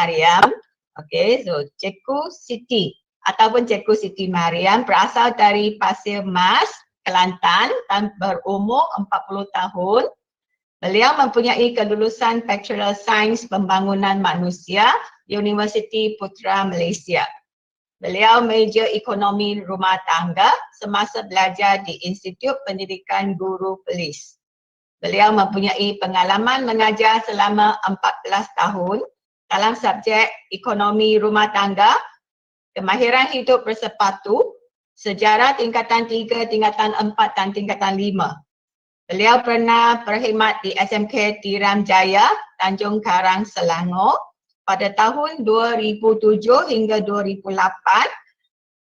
Mariam. Okay, so Cikgu Siti ataupun Cikgu Siti Mariam berasal dari Pasir Mas, Kelantan dan berumur 40 tahun. Beliau mempunyai kelulusan Bachelor Sains Pembangunan Manusia Universiti Putra Malaysia. Beliau major ekonomi rumah tangga semasa belajar di Institut Pendidikan Guru Perlis. Beliau mempunyai pengalaman mengajar selama 14 tahun dalam subjek ekonomi rumah tangga, kemahiran hidup bersepatu, sejarah tingkatan 3, tingkatan 4 dan tingkatan 5. Beliau pernah berkhidmat di SMK Tiram Jaya, Tanjung Karang, Selangor pada tahun 2007 hingga 2008.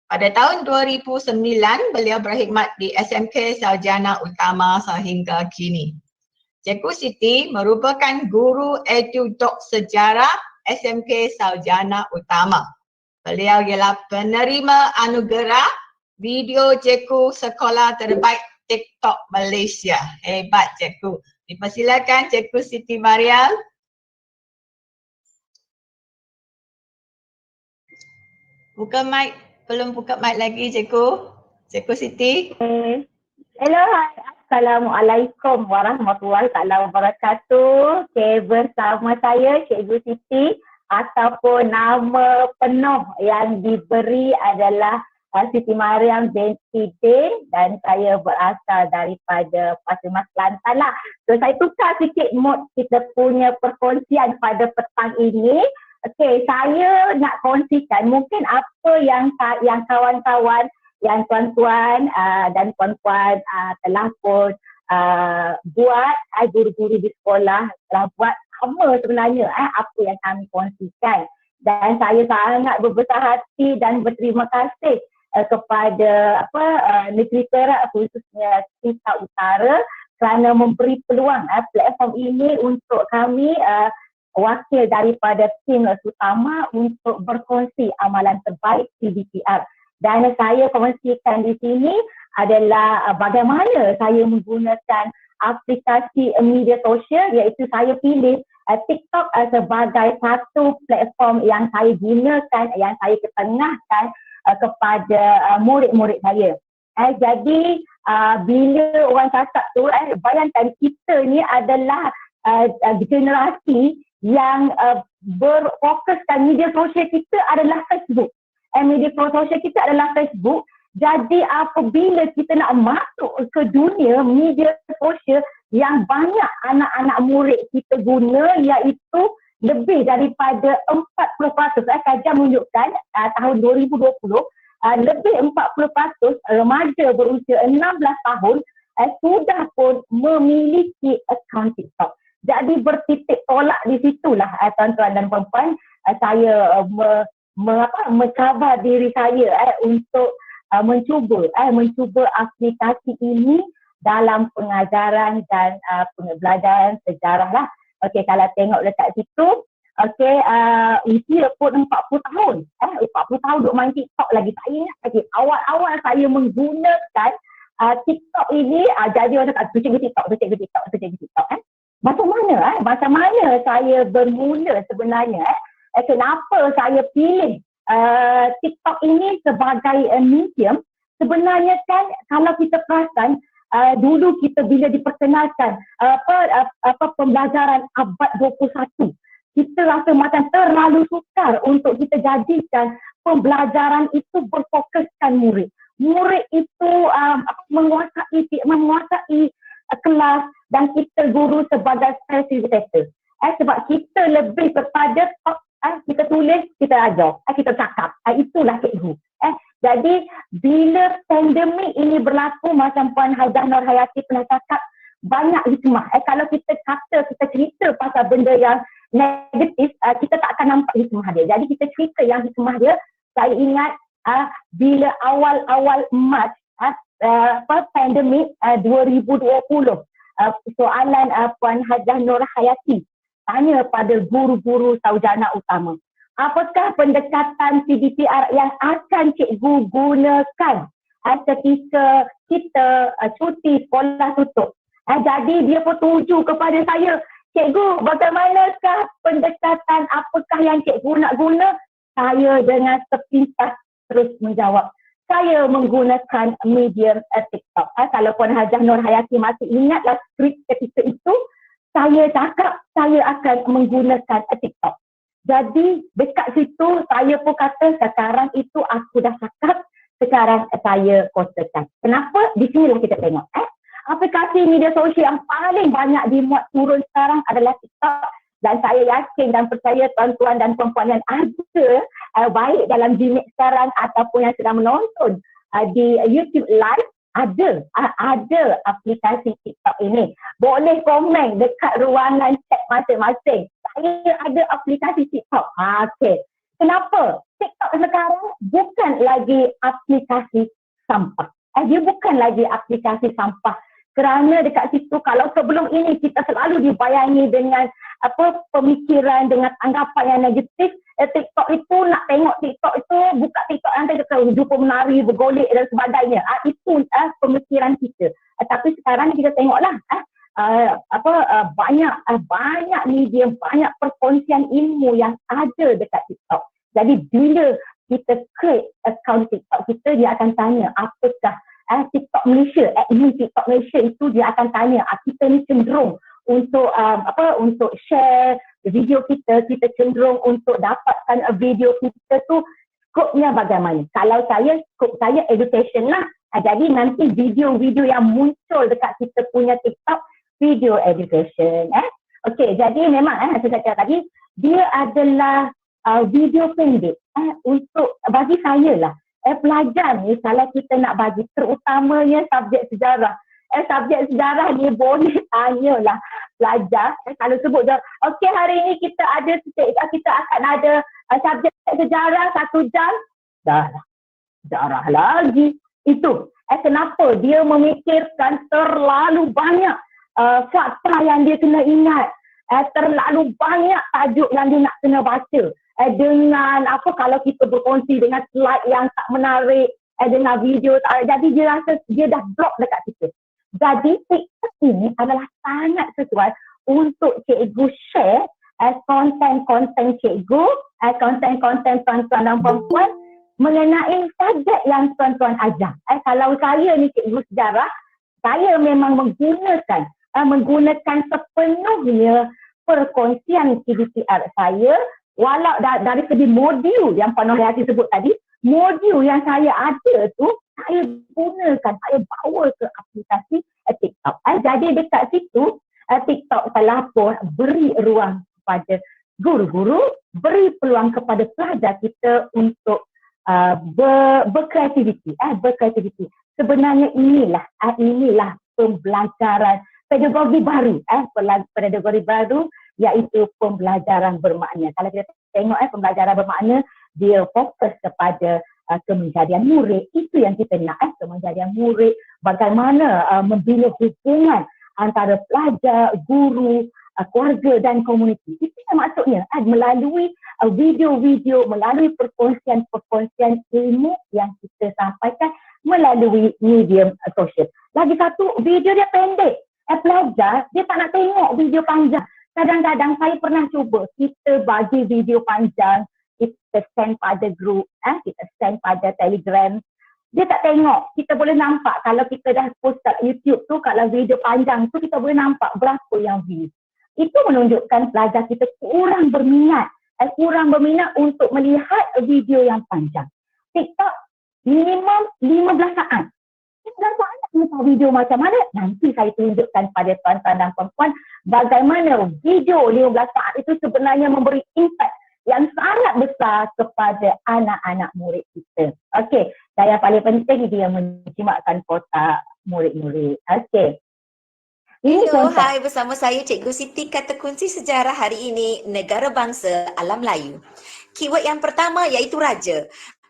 Pada tahun 2009, beliau berkhidmat di SMK Sarjana Utama sehingga kini. Cikgu Siti merupakan guru edudok sejarah SMK Sarjana Utama. Beliau ialah penerima anugerah video cikgu sekolah terbaik TikTok Malaysia. Hebat cikgu. Dipersilakan Cikgu Siti Mariam. Buka mic, belum buka mic lagi cikgu. Cikgu Siti. Hello, Assalamualaikum warahmatullahi wabarakatuh. Bersama saya Cikgu Siti ataupun nama penuh yang diberi adalah Siti Mariam binti Din dan saya berasal daripada Pasir Mas, Kelantan lah. So saya tukar sikit mood kita punya perkongsian pada petang ini. Okey, saya nak kongsikan mungkin apa yang kawan-kawan, yang tuan-tuan dan puan-puan telah pun buat, guru-guru di sekolah telah buat sama sebenarnya apa yang kami kongsikan. Dan saya sangat berbesar hati dan berterima kasih kepada Negeri Perak khususnya Singapura Utara kerana memberi peluang platform ini untuk kami wakil daripada tim utama untuk berkongsi amalan terbaik CBTR. Dan saya kongsikan di sini adalah bagaimana saya menggunakan aplikasi media sosial, iaitu saya pilih TikTok sebagai satu platform yang saya gunakan, yang saya ketengahkan kepada murid-murid saya. Jadi bila orang cakap tu, bayangkan kita ni adalah generasi yang berfokuskan media sosial kita adalah Facebook. Media sosial kita adalah Facebook. Jadi apabila kita nak masuk ke dunia media sosial yang banyak anak-anak murid kita guna, iaitu lebih daripada 40%. Kajian menunjukkan tahun 2020 lebih 40% remaja berusia 16 tahun sudah pun memiliki akaun TikTok. Jadi bertitik tolak di situlah tuan-tuan dan puan-puan, saya mencabar diri saya untuk mencuba aplikasi ini dalam pengajaran dan pembelajaran sejarah lah. Okey, kalau tengok dekat situ, okey, usia pun 40 tahun. 40 tahun duk main TikTok lagi. Saya ingat lagi awal-awal saya menggunakan TikTok ini, jadi orang kata cikgu TikTok. Macam mana saya bermula sebenarnya? Kenapa saya pilih TikTok ini sebagai medium? Sebenarnya kan kalau kita perasan, dulu kita bila diperkenalkan pembelajaran abad 21, kita rasa macam terlalu sukar untuk kita jadikan pembelajaran itu berfokuskan murid. Murid itu menguasai kelas dan kita guru sebagai facilitator. Sebab kita lebih kepada kita tulis, kita ajar, kita cakap. Itulah cikgu. Jadi bila pandemik ini berlaku, macam Puan Hajah Nur Hayati pernah cakap, banyak hikmah. Kalau kita cerita pasal benda yang negatif, kita tak akan nampak hikmah dia. Jadi kita cerita yang hikmah dia. Saya ingat bila awal-awal Mac pandemik 2020, soalan Puan Hajah Nur Hayati tanya pada guru-guru sarjana utama, apakah pendekatan CBTR yang akan cikgu gunakan ketika kita cuti sekolah tutup? Jadi dia pun tuju kepada saya, Cikgu, bagaimanakah pendekatan, apakah yang cikgu nak guna? Saya dengan sepintas terus menjawab. Saya menggunakan medium TikTok. Kalau Puan Hajah Nur Hayati masih ingatlah skrip ketika itu, saya cakap saya akan menggunakan TikTok. Jadi dekat situ saya pun kata sekarang itu aku dah cakap, sekarang saya kotakan. Kenapa? Di sinilah kita tengok. Aplikasi media sosial yang paling banyak dimuat turun sekarang adalah TikTok, dan saya yakin dan percaya tuan-tuan dan puan-puan yang ada baik dalam Gmail sekarang ataupun yang sedang menonton di YouTube Live ada aplikasi TikTok ini. Boleh komen dekat ruangan chat masing-masing. Saya ada aplikasi TikTok. Okey. Kenapa? TikTok sekarang bukan lagi aplikasi sampah. Dia bukan lagi aplikasi sampah. Kerana dekat situ, kalau sebelum ini kita selalu dibayangi dengan pemikiran, dengan anggapan yang negatif, TikTok itu, nak tengok TikTok itu, buka TikTok nanti kita jumpa menari, bergolek dan sebagainya. Itu pemikiran kita. Tapi sekarang kita tengoklah, banyak media, banyak perkongsian ilmu yang ada dekat TikTok. Jadi bila kita create account TikTok kita, dia akan tanya apakah TikTok Malaysia, admin TikTok Malaysia itu dia akan tanya, kita ni cenderung untuk untuk share video kita cenderung untuk dapatkan video kita tu skopnya bagaimana. Kalau saya, skop saya education lah. Jadi nanti video-video yang muncul dekat kita punya TikTok, video education. Okey, jadi memang saya cakap tadi, dia adalah video pendek untuk bagi saya lah. Pelajar ni kalau kita nak bagi, terutamanya subjek sejarah. Subjek sejarah ni boleh tanyalah pelajar. Kalau sebut je, okey hari ni kita akan ada subjek sejarah 1 jam. Dah lah, sejarah lagi. Itu. Kenapa? Dia memikirkan terlalu banyak fakta yang dia kena ingat. Terlalu banyak tajuk yang dia nak kena baca. Dengan kalau kita berkongsi dengan slide yang tak menarik, dengan video jadi dia rasa dia dah block dekat situ. Jadi TikTok ini adalah sangat sesuai untuk cikgu share konten-konten cikgu, konten-konten tuan-tuan dan puan-puan mengenai subjek yang tuan-tuan ajar. Kalau saya ni cikgu sejarah, saya memang menggunakan sepenuhnya perkongsian CDPR saya. Walau dari segi modul yang Puan Noryati sebut tadi, modul yang saya ada tu, saya gunakan, saya bawa ke aplikasi TikTok. Jadi dekat situ, TikTok telah pun beri ruang kepada guru-guru, beri peluang kepada pelajar kita untuk berkreativiti. Sebenarnya inilah pembelajaran pedagogi baru, pedagogi baru, iaitu pembelajaran bermakna. Kalau kita tengok pembelajaran bermakna, dia fokus kepada kemenjadian murid. Itu yang kita nak, kemenjadian murid, bagaimana membina hubungan antara pelajar, guru, keluarga dan komuniti. Itu yang maksudnya, melalui video-video, melalui perkongsian ilmu yang kita sampaikan melalui medium sosial. Lagi satu, video dia pendek. Pelajar, dia tak nak tengok video panjang. Kadang-kadang saya pernah cuba, kita bagi video panjang, kita send pada grup, kita send pada Telegram. Dia tak tengok, kita boleh nampak kalau kita dah post kat YouTube tu, kalau video panjang tu kita boleh nampak berapa yang view. Itu menunjukkan pelajar kita kurang berminat untuk melihat video yang panjang. TikTok minimum 15 saat. 15 saat nak tengok video macam mana? Nanti saya tunjukkan pada tuan-tuan dan puan-puan bagaimana video 15 saat itu sebenarnya memberi impact yang sangat besar kepada anak-anak murid kita. Okey, dan yang paling penting dia menjimatkan kotak murid-murid. Okey. Hello, hai, bersama saya Cikgu Siti. Kata kunci sejarah hari ini, negara bangsa alam Melayu. Keyword yang pertama iaitu raja.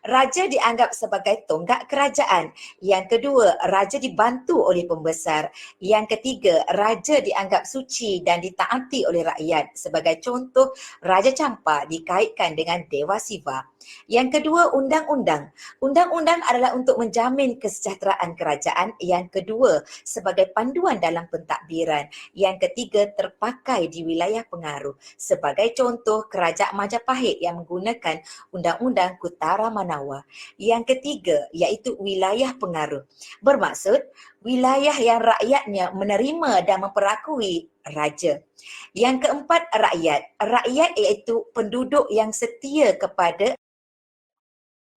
raja dianggap sebagai tonggak kerajaan. Yang kedua, raja dibantu oleh pembesar. Yang ketiga, raja dianggap suci dan ditaati oleh rakyat. Sebagai contoh, Raja Champa dikaitkan dengan Dewa Siva. Yang kedua, undang-undang. Undang-undang adalah untuk menjamin kesejahteraan kerajaan. Yang kedua, sebagai panduan dalam pentadbiran. Yang ketiga, terpakai di wilayah pengaruh. Sebagai contoh, Kerajaan Majapahit yang menggunakan Undang-Undang Kutara Manawa. Yang ketiga, iaitu wilayah pengaruh. Bermaksud, wilayah yang rakyatnya menerima dan memperakui raja. Yang keempat, rakyat. Rakyat iaitu penduduk yang setia kepada.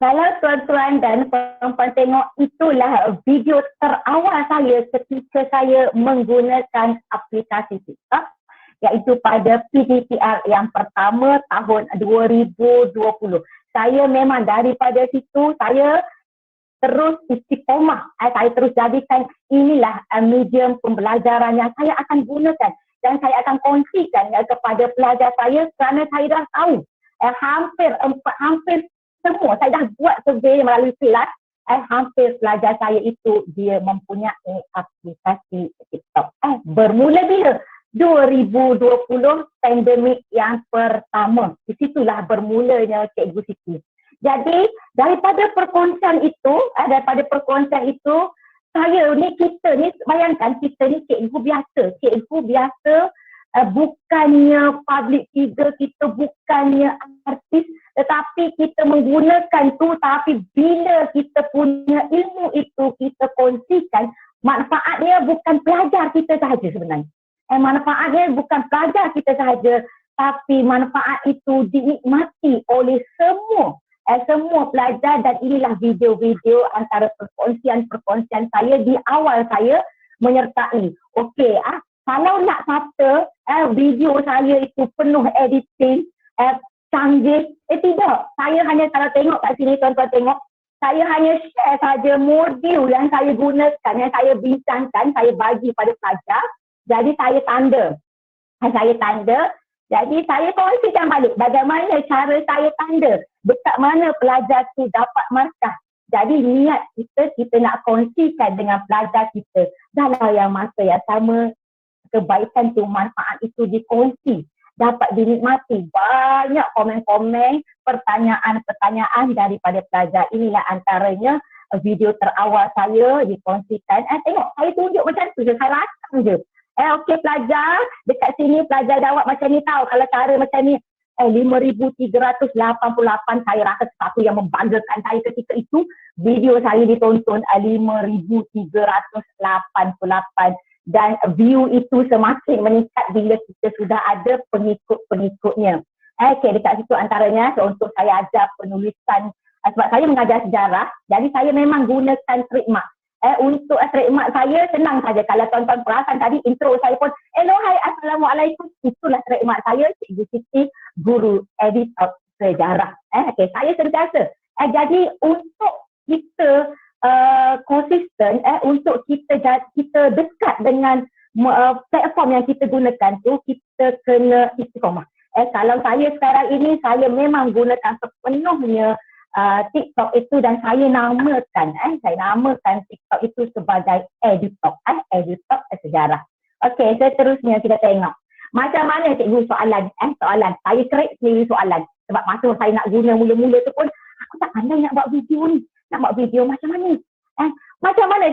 Kalau tuan-tuan dan puan-puan tengok, itulah video terawal saya ketika saya menggunakan aplikasi TikTok, iaitu pada PDPR yang pertama tahun 2020. Saya memang daripada situ saya terus istiqomah. Saya terus jadikan inilah medium pembelajaran yang saya akan gunakan dan saya akan kongsikan kepada pelajar saya kerana saya dah tahu hampir semua saya dah buat survey melalui kelas. Hampir pelajar saya itu dia mempunyai aplikasi TikTok. Bermula bila? 2020 pandemik yang pertama. Di situlah bermulanya Cikgu Siti. Jadi daripada perkongsian itu, saya ni, kita ni, bayangkan kita ni cikgu biasa, bukannya public figure, kita bukannya artis, tetapi kita menggunakan tu, tapi bila kita punya ilmu itu kita kongsikan, manfaatnya bukan pelajar kita sahaja sebenarnya. Manfaatnya bukan pelajar kita sahaja, tapi manfaat itu dinikmati oleh semua pelajar dan inilah video-video antara perkongsian saya di awal saya menyertai. Okey, kalau nak kata video saya itu penuh editing, canggih, tidak. Saya hanya kalau tengok kat sini tuan-tuan tengok, saya hanya share saja modul yang saya gunakan, yang saya bincangkan, saya bagi pada pelajar. Jadi saya tanda. Jadi saya kongsikan balik bagaimana cara saya tanda, dekat mana pelajar tu dapat markah. Jadi niat kita nak kongsikan dengan pelajar kita. Dalam yang masa yang sama, kebaikan tu, manfaat itu dikongsi, dapat dinikmati. Banyak komen-komen, pertanyaan-pertanyaan daripada pelajar. Inilah antaranya video terawal saya dikongsikan. Tengok, saya tunjuk macam tu je, saya rakam je. Okey pelajar, dekat sini pelajar jawab macam ni tahu. Kalau cara macam ni, 5,388, saya rasa satu yang membanggakan saya ketika itu. Video saya ditonton 5,388 dan view itu semakin meningkat bila kita sudah ada pengikut-pengikutnya. Okey, dekat situ antaranya untuk saya ajar penulisan, sebab saya mengajar sejarah, jadi saya memang gunakan trademark. Untuk trademark saya senang saja. Kalau tuan-tuan perasan tadi intro saya pun, hello, hai, assalamualaikum. Itulah trademark saya, Cikgu Siti, guru editor sejarah. Okey, saya sentiasa. Jadi untuk kita konsisten, untuk kita dekat dengan platform yang kita gunakan tu, kita kena istiqomah. Kalau saya sekarang ini, saya memang gunakan sepenuhnya TikTok itu dan saya namakan TikTok itu sebagai editok sejarah. Okey, seterusnya kita tengok macam mana cikgu soalan saya create sendiri soalan sebab masa saya nak guna mula-mula tu pun aku tak pandai nak buat video macam mana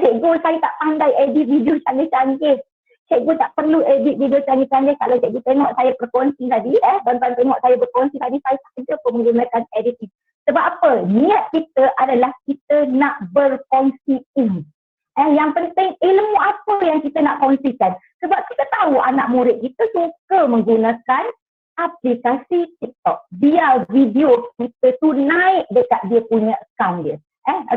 cikgu, saya tak pandai edit video canggih-canggih. Cikgu tak perlu edit video canggih-canggih. Kalau cikgu tengok saya berkongsi tadi, tuan-tuan tengok saya berkongsi tadi, saya saja pun menggunakan editing. Sebab apa? Niat kita adalah kita nak berkongsi ilmu. Yang penting ilmu apa yang kita nak kongsikan. Sebab kita tahu anak murid kita suka menggunakan aplikasi TikTok. Biar video kita tu naik dekat dia punya account dia.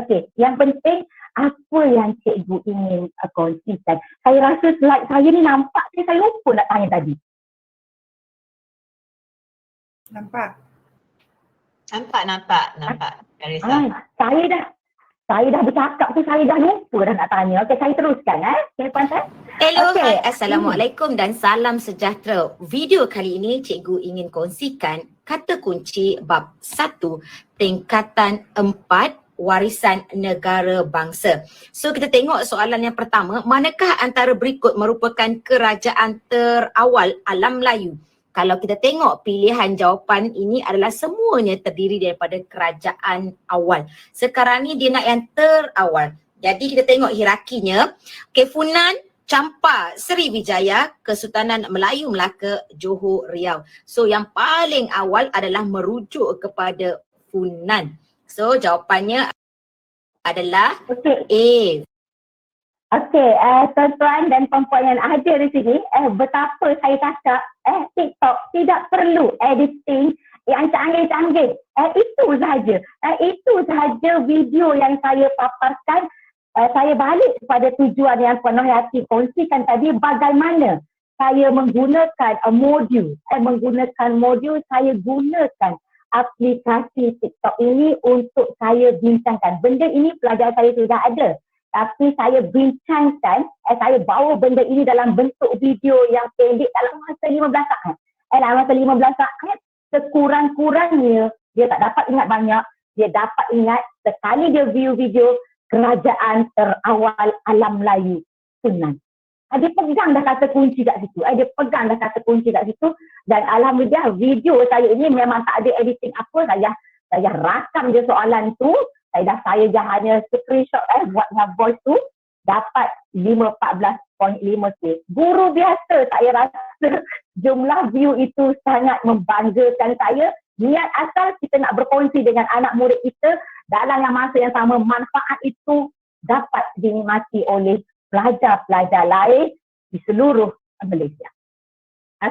Okey, yang penting apa yang cikgu ingin kongsikan. Saya rasa slide saya ni nampak, saya lupa nak tanya tadi. Nampak. Nampak. Karissa. Saya dah bercakap tu, saya dah lupa dah nak tanya. Okey, saya teruskan Okay, Puan Tan. Hello, Okey. hai, Assalamualaikum dan salam sejahtera. Video kali ini cikgu ingin kongsikan kata kunci bab 1, tingkatan 4, warisan negara bangsa. So kita tengok soalan yang pertama, manakah antara berikut merupakan kerajaan terawal alam Melayu? Kalau kita tengok pilihan jawapan ini adalah semuanya terdiri daripada kerajaan awal. Sekarang ni dia nak yang terawal. Jadi kita tengok hierarkinya. Okay, Funan, Champa, Sriwijaya, Kesultanan Melayu Melaka, Johor, Riau. So yang paling awal adalah merujuk kepada Funan. So jawapannya adalah A. Okey, tuan-tuan dan puan-puan yang ada di sini, betapa saya cakap, TikTok tidak perlu editing yang canggih-canggih. Itu sahaja video yang saya paparkan. Saya balik kepada tujuan yang penuh hati kongsikan tadi, bagaimana saya menggunakan modul. Saya gunakan aplikasi TikTok ini untuk saya bincangkan. Benda ini pelajar saya sudah ada. Tapi saya bincangkan, saya bawa benda ini dalam bentuk video yang pendek dalam masa 15 saat. Dalam masa 15 saat, sekurang-kurangnya dia tak dapat ingat banyak, dia dapat ingat sekali dia view video kerajaan terawal alam Melayu, Funan. Dia pegang dah kata kunci kat situ. Dan alhamdulillah video saya ini memang tak ada editing apa, saya rakam je soalan tu. Saya dah hanya screenshot buat dengan voice tu, dapat 14.5K. Guru biasa, saya rasa jumlah view itu sangat membanggakan saya. Niat asal kita nak berkongsi dengan anak murid kita, dalam yang masa yang sama manfaat itu dapat dinikmati oleh pelajar-pelajar lain di seluruh Malaysia.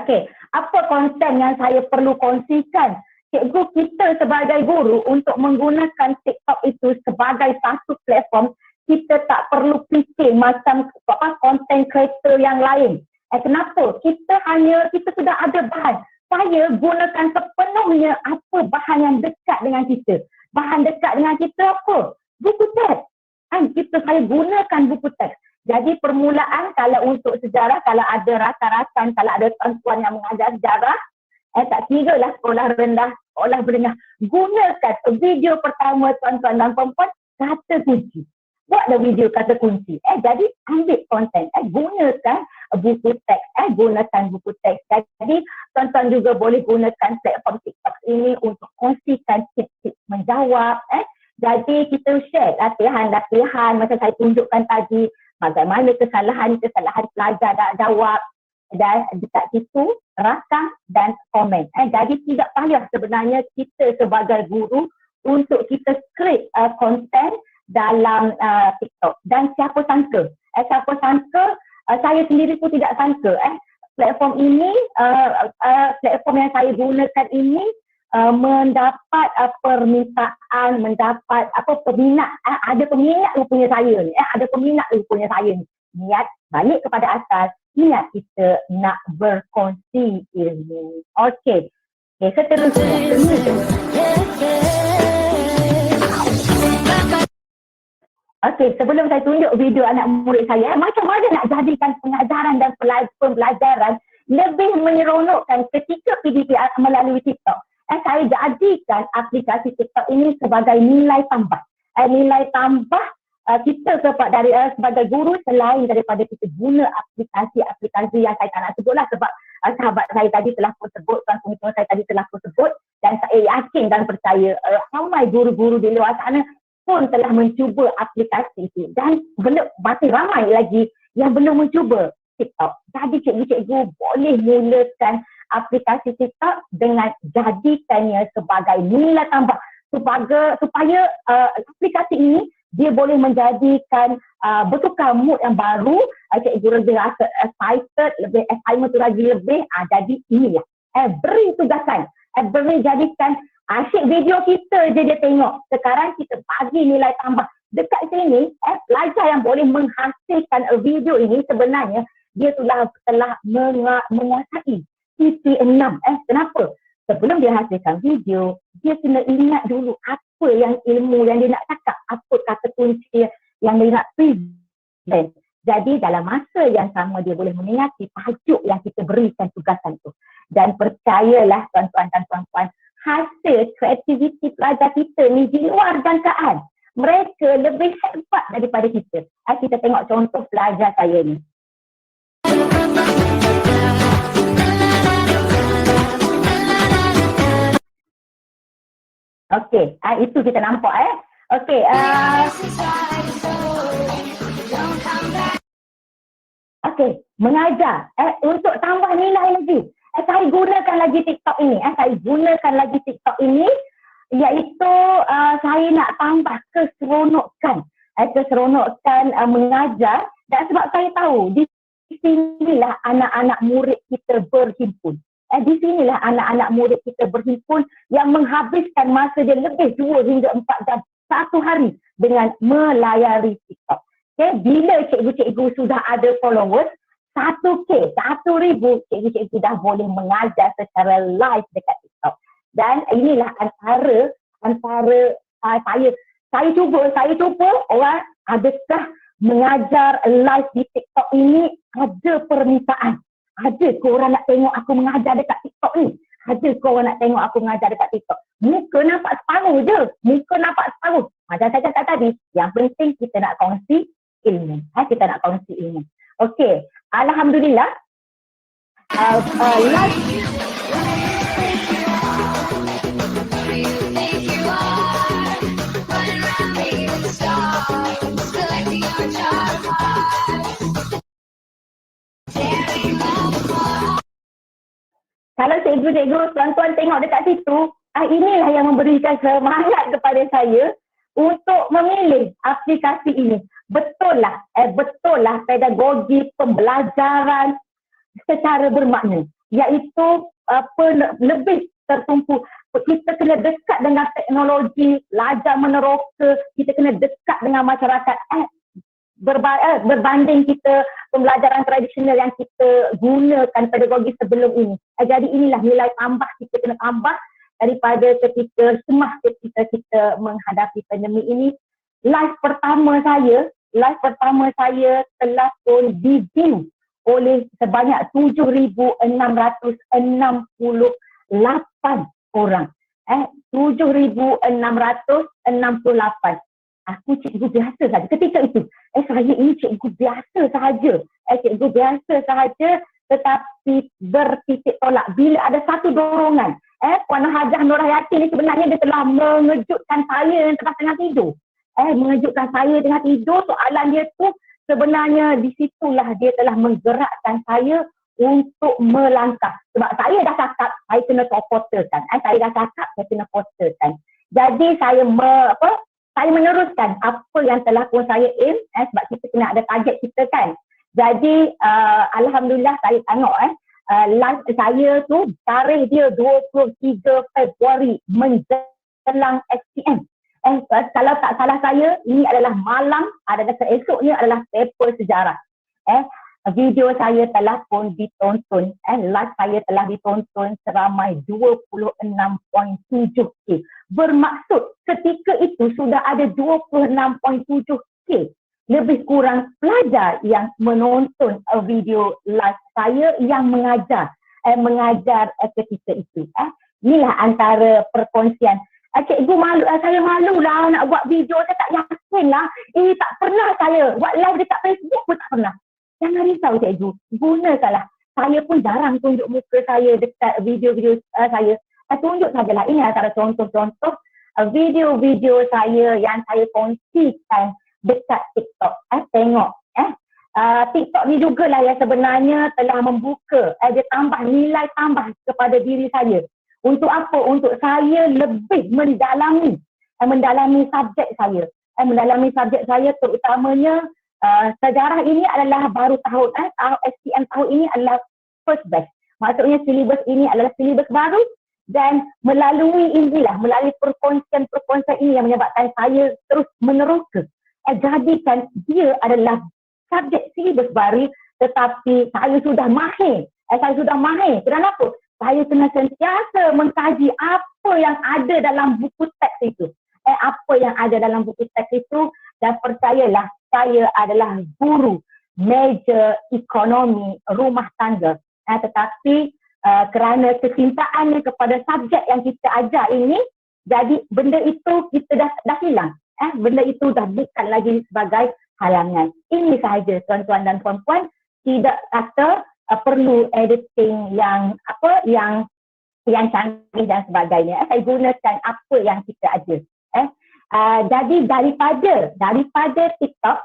Okey, apa konten yang saya perlu kongsikan? Cikgu, kita sebagai guru untuk menggunakan TikTok itu sebagai satu platform, kita tak perlu fikir macam konten kreator yang lain. Kenapa? Kita sudah ada bahan. Saya gunakan sepenuhnya apa bahan yang dekat dengan kita. Bahan dekat dengan kita apa? Buku teks. Saya gunakan buku teks. Jadi permulaan kalau untuk sejarah, kalau ada rakan-rakan, kalau ada tuan-tuan yang mengajar sejarah, tak kira lah sekolah rendah, sekolah menengah, gunakan video pertama tuan-tuan dan perempuan, kata kunci. Buatlah video kata kunci. Jadi ambil konten, gunakan buku teks, Jadi tuan-tuan juga boleh gunakan platform TikTok ini untuk kongsikan tips-tips menjawab. Jadi kita share latihan-latihan macam saya tunjukkan tadi, bagaimana kesalahan pelajar nak jawab. Dan dekat situ rakam dan komen. Jadi tidak payah sebenarnya kita sebagai guru untuk kita create konten dalam TikTok. Dan siapa sangka saya sendiri pun tidak sangka platform ini, platform yang saya gunakan ini mendapat permintaan, mendapat peminat. Ada peminat rupanya saya ni. Niat balik kepada asas, niat kita nak berkongsi ilmu. Okey, seterusnya. Okey, sebelum saya tunjuk video anak murid saya, macam mana nak jadikan pengajaran dan pembelajaran lebih menyeronokkan ketika PDPR melalui TikTok. Saya jadikan aplikasi TikTok ini sebagai nilai tambah. Nilai tambah kita sebagai guru, selain daripada kita guna aplikasi yang saya tak nak sebutlah sebab sahabat saya tadi telah pun sebut, tuan-tuan saya tadi telah pun sebut, dan saya yakin dan percaya ramai guru-guru di luar sana pun telah mencuba aplikasi itu, dan masih ramai lagi yang belum mencuba TikTok. Jadi cikgu-cikgu boleh mulakan aplikasi TikTok dengan jadikannya sebagai nilai tambah supaya aplikasi ini dia boleh menjadikan bertukar mood yang baru. Cikgu lebih rasa excited, lebih excitement tu lagi lebih. Jadi inilah beri tugasan, jadikan asyik video kita je dia tengok. Sekarang kita bagi nilai tambah. Dekat sini pelajar yang boleh menghasilkan video ini sebenarnya dia telah menguasai CP6. Kenapa? Sebelum dia hasilkan video, dia kena ingat dulu apa yang ilmu yang dia nak cakap, apa kata kunci yang dia nak present. Jadi dalam masa yang sama dia boleh mengingati tajuk yang kita berikan tugasan tu. Dan percayalah tuan-tuan dan puan-puan, hasil kreativiti pelajar kita ni di luar jangkaan. Mereka lebih hebat daripada kita. Kita tengok contoh pelajar saya ni. Okey, itu kita nampak Okey, okey, mengajar untuk tambah nilai lagi. Saya gunakan lagi TikTok ini. Saya gunakan lagi TikTok ini iaitu saya nak tambah keseronokan. Keseronokan mengajar, dan sebab saya tahu di sinilah anak-anak murid kita berhimpun. Di sinilah anak-anak murid kita berhimpun yang menghabiskan masa dia lebih 2 hingga 4 jam satu hari dengan melayari TikTok. Okay, bila cikgu-cikgu sudah ada followers 1,000, 1,000 cikgu-cikgu dah boleh mengajar secara live dekat TikTok. Dan inilah antara saya cuba orang, adakah mengajar live di TikTok ini ada permintaan? Ada korang nak tengok aku mengajar dekat TikTok ni? Ada korang nak tengok aku mengajar dekat TikTok? Muka nampak separuh je. Muka nampak separuh. Macam saya cakap tadi, yang penting kita nak kongsi ilmu. Kita nak kongsi ilmu. Okey, alhamdulillah. Kalau cikgu-cikgu, tuan-tuan tengok dekat situ, inilah yang memberikan semangat kepada saya untuk memilih aplikasi ini. Betul lah pedagogi pembelajaran secara bermakna, iaitu lebih tertumpu. Kita kena dekat dengan teknologi, belajar meneroka, kita kena dekat dengan masyarakat. Berbanding kita pembelajaran tradisional yang kita gunakan pedagogi sebelum ini. Jadi inilah nilai tambah kita kena tambah daripada ketika kita menghadapi pandemik ini. Live pertama saya telah pun di-view oleh sebanyak 7,668 orang. 7,668. Aku cikgu biasa saja ketika itu. Saya ini cikgu biasa sahaja. Tetapi bertitik tolak bila ada satu dorongan. Puan Hajah Nur Hayati ni sebenarnya dia telah mengejutkan saya yang tengah tidur. Mengejutkan saya tengah tidur. Soalan dia tu sebenarnya di situlah dia telah menggerakkan saya untuk melangkah. Sebab saya dah cakap saya kena posterkan. Saya kena posterkan. Jadi saya meneruskan apa yang telah pun saya aim, sebab kita kena ada target kita kan. Jadi alhamdulillah saya tengok live saya tu tarikh dia 23 Februari menjelang SPM. Kalau tak salah saya, ini adalah malam, esoknya adalah paper sejarah. Video saya telah pun ditonton, live saya telah ditonton seramai 26.7K. Bermaksud ketika itu sudah ada 26.7K lebih kurang pelajar yang menonton video live saya yang mengajar ketika itu. Inilah antara perkongsian. Cikgu malu, saya malu lah nak buat video, saya tak yakin lah. Tak pernah saya buat live dekat Facebook pun tak pernah. Jangan risau cikgu, gunakanlah. Saya pun jarang tunjuk muka saya dekat video-video saya. Tunjuk sajalah. Ini antara contoh-contoh video-video saya yang saya kongsikan dekat TikTok. Tengok. TikTok ni jugalah yang sebenarnya telah membuka, dia tambah nilai tambah kepada diri saya. Untuk apa? Untuk saya lebih mendalami subjek saya. Mendalami subjek saya terutamanya sejarah ini adalah baru tahun SPM tahun ini adalah first batch. Maksudnya silibus ini adalah silibus baru, dan melalui perkongsian ini yang menyebabkan saya terus meneroka. Jadikan dia adalah subjek silibus baru, tetapi saya sudah mahir. Kenapa? saya kena sentiasa mengkaji apa yang ada dalam buku teks itu. Apa yang ada dalam buku teks itu, dan percayalah, saya adalah guru meja ekonomi rumah tangga. Tetapi kerana kecintaannya kepada subjek yang kita ajar ini, jadi benda itu kita dah hilang. Benda itu dah bukan lagi sebagai halangan. Ini sahaja tuan-tuan dan puan-puan, tidak kata perlu editing yang canggih dan sebagainya. Saya gunakan apa yang kita ada. Jadi daripada TikTok,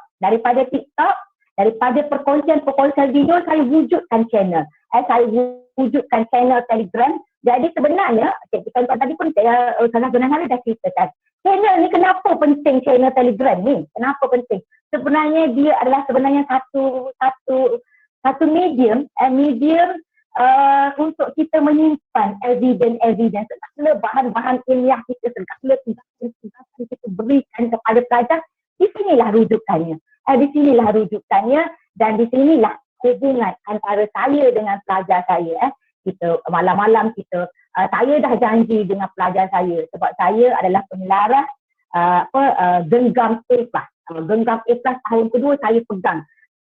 daripada perkongsian video, saya wujudkan channel. Saya wujudkan channel Telegram. Jadi sebenarnya, tuan-tuan tadi pun Ustazah Gunahari dah ceritakan. Channel ni kenapa penting, channel Telegram ni? Kenapa penting? Sebenarnya dia adalah satu medium untuk kita menyimpan evidence, segala bahan-bahan ilmiah kita, segala tindakan kita berikan kepada pelajar. Di sinilah rujukannya. Dan di sinilah hubungan antara saya dengan pelajar saya. Kita malam-malam saya dah janji dengan pelajar saya, sebab saya adalah penyelaras Genggam A+. Genggam A+ tahun kedua saya pegang.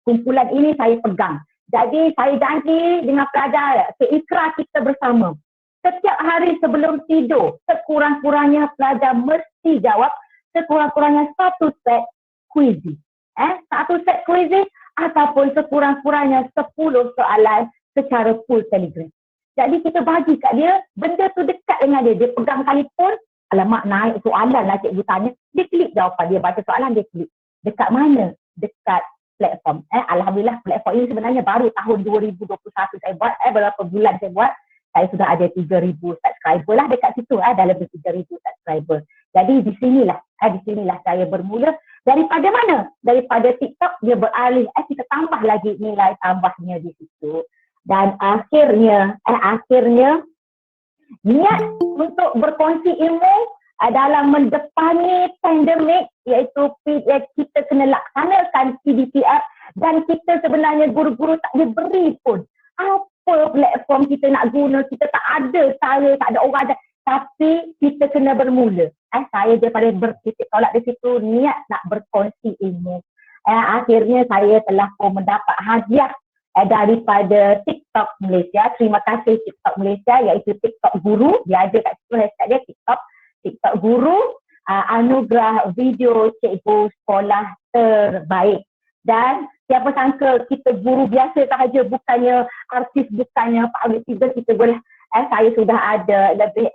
Kumpulan ini saya pegang. Jadi saya janji dengan pelajar, seikrar kita bersama. Setiap hari sebelum tidur, sekurang-kurangnya pelajar mesti jawab sekurang-kurangnya satu set kuizi. Satu set kuizi ataupun sekurang-kurangnya 10 soalan secara full Telegram. Jadi kita bagi kat dia, benda tu dekat dengan dia. Dia pegang telefon, alamak naik soalan lah cikgu tanya. Dia klik jawapan, dia baca soalan, dia klik. Dekat mana? Dekat platform. Alhamdulillah platform ini sebenarnya baru tahun 2021 saya buat. Berapa bulan saya buat, saya sudah ada 3,000 subscriber lah dekat situ. Dah lebih 3,000 subscriber. Jadi di sinilah saya bermula. Daripada mana? Daripada TikTok dia beralih. Kita tambah lagi nilai tambahnya di situ. Dan akhirnya niat untuk berkongsi ilmu dalam mendepani pandemik, iaitu kita kena laksanakan PDPR, dan kita sebenarnya guru-guru tak diberi pun apa platform kita nak guna. Kita tak ada tak ada orang ada, tapi kita kena bermula. Saya daripada bertitik tolak di situ, niat nak berkongsi ilmu. Akhirnya saya telah pun mendapat hadiah daripada TikTok Malaysia. Terima kasih TikTok Malaysia, iaitu TikTok Guru. Dia ada kat situ hashtag dia TikTok Guru, anugerah video cikgu sekolah terbaik. Dan siapa sangka kita guru biasa sahaja, bukannya artis, bukannya public figure, kita boleh. Saya sudah ada lebih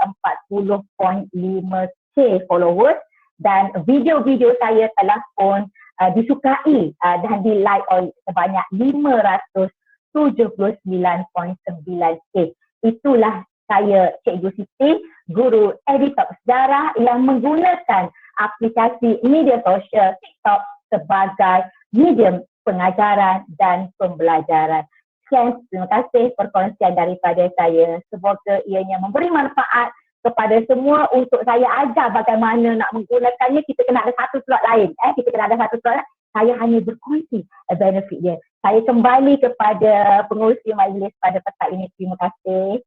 40.5k followers, dan video-video saya telah pun disukai dan di-like oleh sebanyak 579.9k. Itulah saya, Cikgu Siti, guru editor sejarah yang menggunakan aplikasi media sosial TikTok sebagai medium pengajaran dan pembelajaran. Sekian, terima kasih perkongsian daripada saya. Semoga ianya memberi manfaat kepada semua. Untuk saya ajar bagaimana nak menggunakannya, kita kena ada satu slot lain. Saya hanya berkongsi benefit dia. Saya kembali kepada pengurusi majlis pada petang ini. Terima kasih.